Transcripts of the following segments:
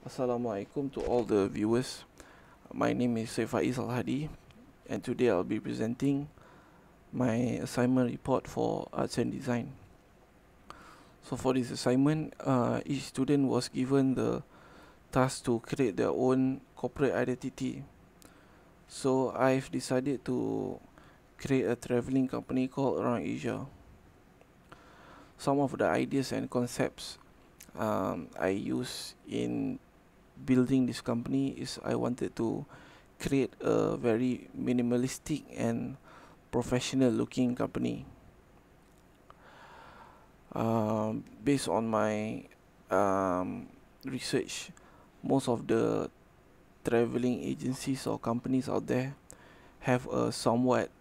Assalamualaikum to all the viewers. My name is Faiz Alhady, and today I'll be presenting my assignment report for Arts and Design. So for this assignment, each student was given the task to create their own corporate identity. So I've decided to create a traveling company called Around Asia. Some of the ideas and concepts I use in building this company is I wanted to create a very minimalistic and professional looking company. Based on my research, most of the traveling agencies or companies out there have a somewhat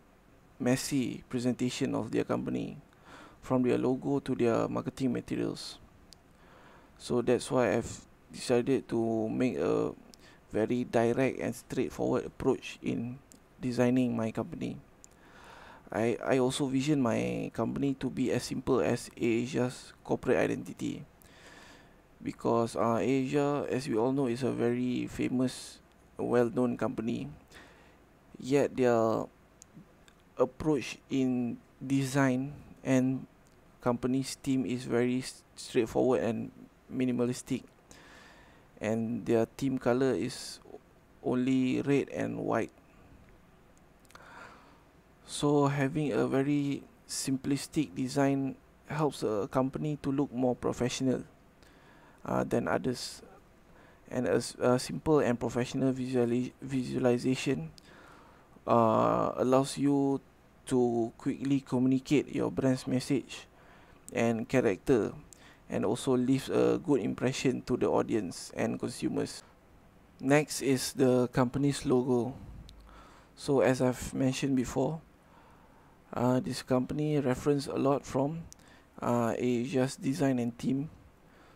messy presentation of their company, from their logo to their marketing materials. So that's why I've decided to make a very direct and straightforward approach in designing my company. I also vision my company to be as simple as Asia's corporate identity, because Asia, as we all know, is a very famous, well-known company. Yet their approach in design and company's team is very straightforward and minimalistic, and their team color is only red and white. So having a very simplistic design helps a company to look more professional than others, and a simple and professional visualization allows you to quickly communicate your brand's message and character, and also leaves a good impression to the audience and consumers. Next is the company's logo. So as I've mentioned before, this company reference a lot from Asia's design and theme.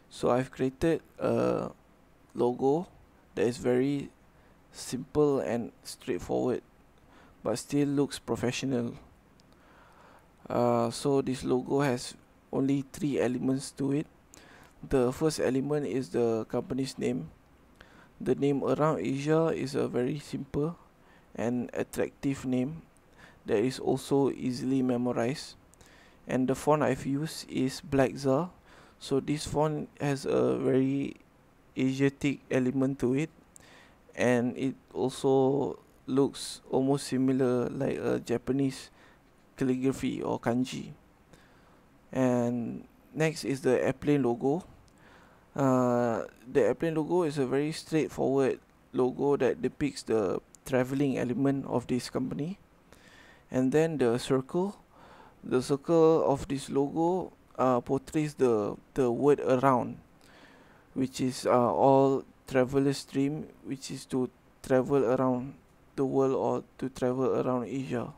So I've created a logo that is very simple and straightforward, but still looks professional. So this logo has only 3 elements to it. The first element is the company's name. The name Around Asia is a very simple and attractive name that is also easily memorized, and the font I've used is Black Czar. So this font has a very Asiatic element to it, and it also looks almost similar like a Japanese calligraphy or kanji. And next is the airplane logo. The airplane logo is a very straightforward logo that depicts the traveling element of this company. And then the circle of this logo portrays the word around, which is all travelers' dream, which is to travel around the world or to travel around Asia.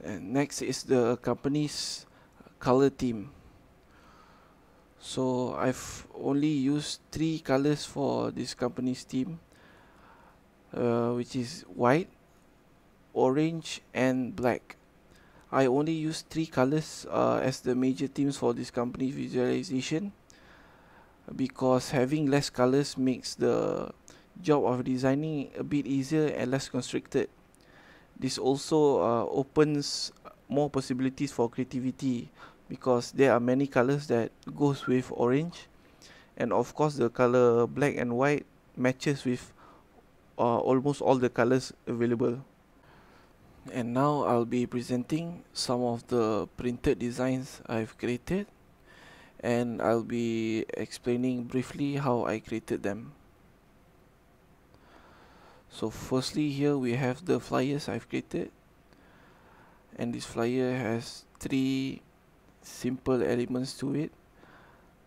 And next is the company's color theme. So I've only used 3 colors for this company's theme, which is white, orange and black. I only use 3 colors as the major themes for this company's visualization, because having less colors makes the job of designing a bit easier and less constricted. This also opens more possibilities for creativity, because there are many colors that goes with orange, and of course the color black and white matches with almost all the colors available. And now I'll be presenting some of the printed designs I've created, and I'll be explaining briefly how I created them. So firstly, here we have the flyers I've created, and this flyer has 3 simple elements to it.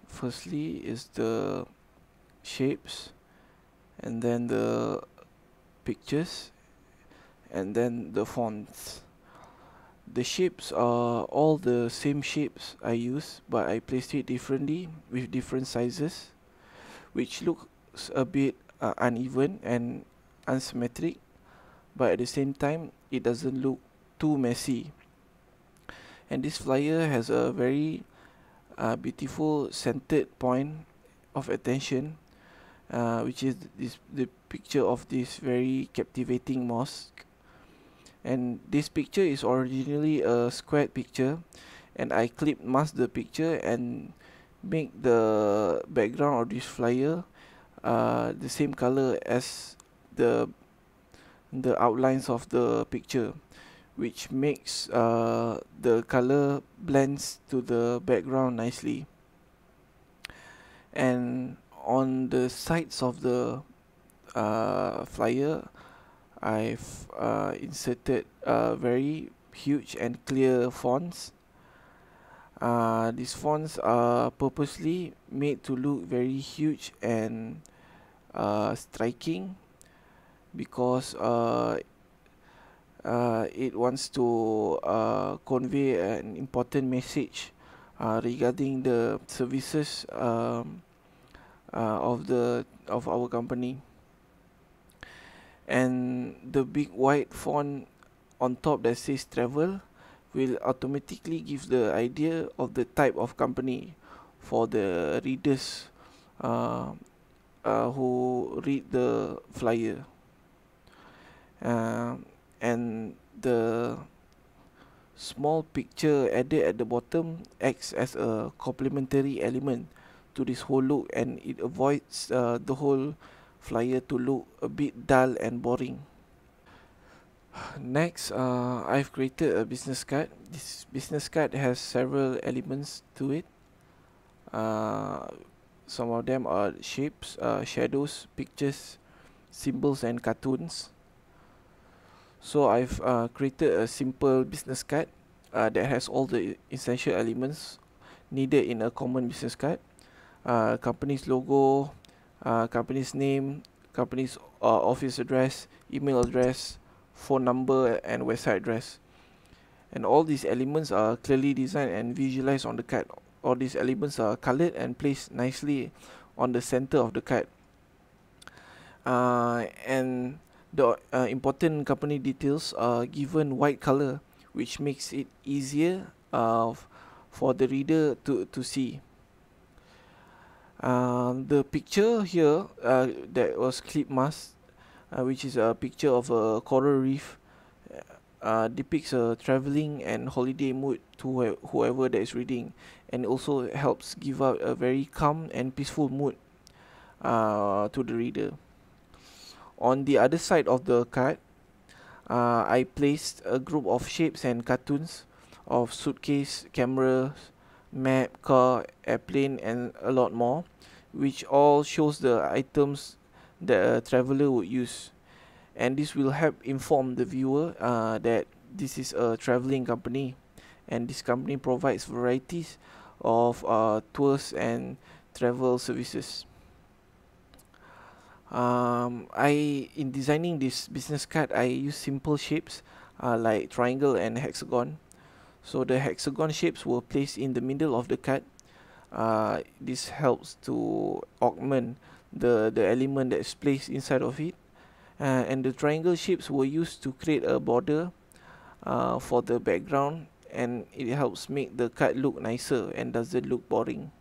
Firstly is the shapes, and then the pictures, and then the fonts. The shapes are all the same shapes I use, but I placed it differently with different sizes, which looks a bit uneven and unsymmetric, but at the same time it doesn't look too messy. And this flyer has a very beautiful centered point of attention, which is the picture of this very captivating mosque. And this picture is originally a square picture, and I clip mask the picture and make the background of this flyer the same color as the outlines of the picture, which makes the color blends to the background nicely. And on the sides of the flyer, I've inserted very huge and clear fonts. These fonts are purposely made to look very huge and striking, because it wants to convey an important message regarding the services of our company. And the big white font on top that says travel will automatically give the idea of the type of company for the readers who read the flyer. And the small picture added at the bottom acts as a complementary element to this whole look, and it avoids the whole flyer to look a bit dull and boring. Next, I've created a business card. This business card has several elements to it. Some of them are shapes, shadows, pictures, symbols, and cartoons. So I've created a simple business card that has all the essential elements needed in a common business card. Company's logo, company's name, company's office address, email address, phone number, and website address. And all these elements are clearly designed and visualized on the card. All these elements are colored and placed nicely on the center of the card. And the important company details are given white color, which makes it easier for the reader to see. The picture here that was clip masked, which is a picture of a coral reef, depicts a traveling and holiday mood to whoever that is reading, and also helps give out a very calm and peaceful mood to the reader. On the other side of the card, I placed a group of shapes and cartoons of suitcase, cameras, map, car, airplane, and a lot more, which all shows the items that a traveler would use. And this will help inform the viewer that this is a traveling company, and this company provides varieties of tours and travel services. In designing this business card, I use simple shapes like triangle and hexagon. So the hexagon shapes were placed in the middle of the card. This helps to augment the element that is placed inside of it. And the triangle shapes were used to create a border for the background, and it helps make the card look nicer and doesn't look boring.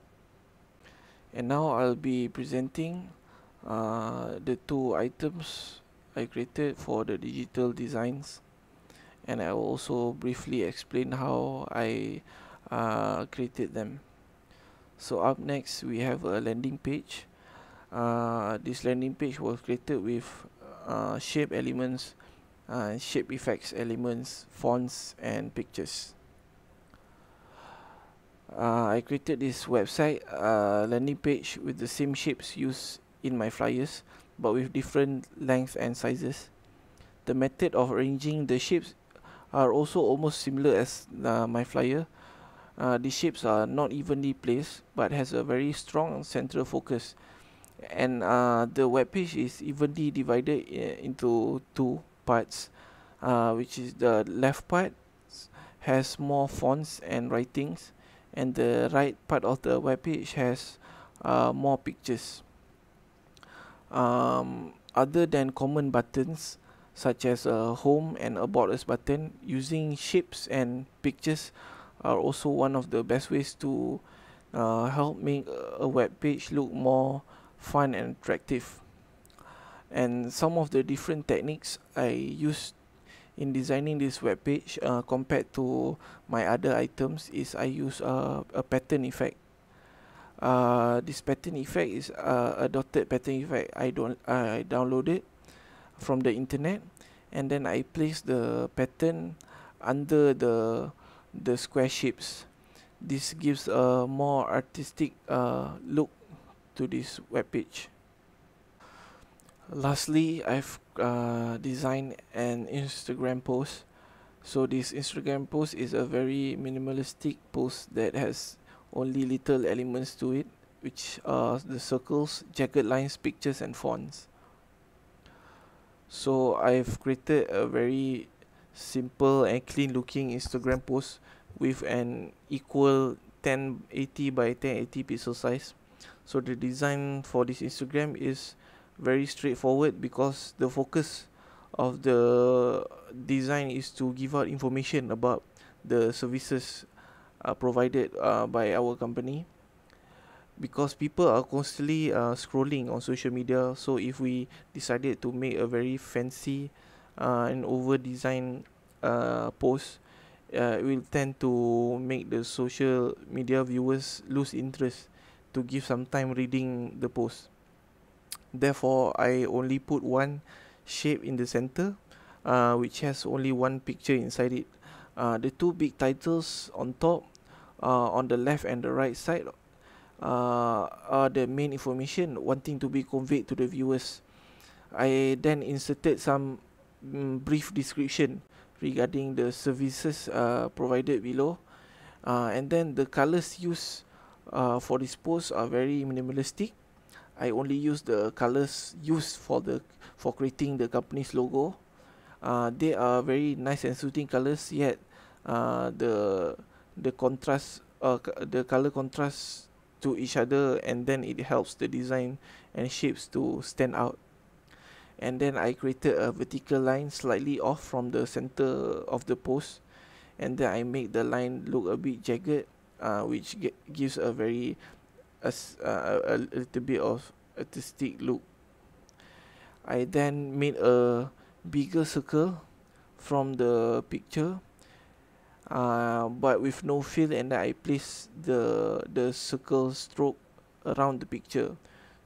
And now I'll be presenting the two items I created for the digital designs, and I will also briefly explain how I created them. So up next we have a landing page. This landing page was created with shape elements, shape effects elements, fonts, and pictures. I created this website landing page with the same shapes used in my flyers, but with different lengths and sizes. The method of arranging the shapes are also almost similar as my flyer. The shapes are not evenly placed, but has a very strong central focus. And the web page is evenly divided into two parts, which is the left part has more fonts and writings, and the right part of the web page has more pictures. Other than common buttons such as a home and about us button, using shapes and pictures are also one of the best ways to help make a web page look more fun and attractive. And some of the different techniques I use in designing this web page compared to my other items is I use a pattern effect. This pattern effect is a dotted pattern effect. I downloaded from the internet, and then I place the pattern under the square shapes. This gives a more artistic look to this web page. Lastly, I've designed an Instagram post. So this Instagram post is a very minimalistic post that has only little elements to it, which are the circles, jagged lines, pictures, and fonts. So I've created a very simple and clean looking Instagram post with an equal 1080 by 1080 pixel size. So the design for this Instagram is very straightforward because the focus of the design is to give out information about the services provided by our company, because people are constantly scrolling on social media. So if we decided to make a very fancy and over designed post, it will tend to make the social media viewers lose interest to give some time reading the post. Therefore, I only put one shape in the center, which has only one picture inside it. The two big titles on top, on the left and the right side, are the main information wanting to be conveyed to the viewers. I then inserted some brief description regarding the services provided below, and then the colors used for this post are very minimalistic. I only use the colors used for creating the company's logo. They are very nice and suiting colors, yet the contrast, the color contrast to each other, and then it helps the design and shapes to stand out. And then I created a vertical line slightly off from the center of the post, and then I make the line look a bit jagged, which gives a very a little bit of artistic look. I then made a bigger circle from the picture, but with no fill, and then I place the circle stroke around the picture,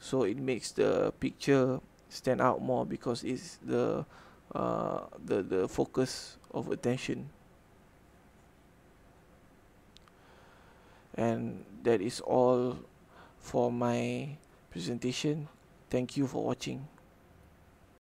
so it makes the picture stand out more because it's the focus of attention. And that is all for my presentation. Thank you for watching.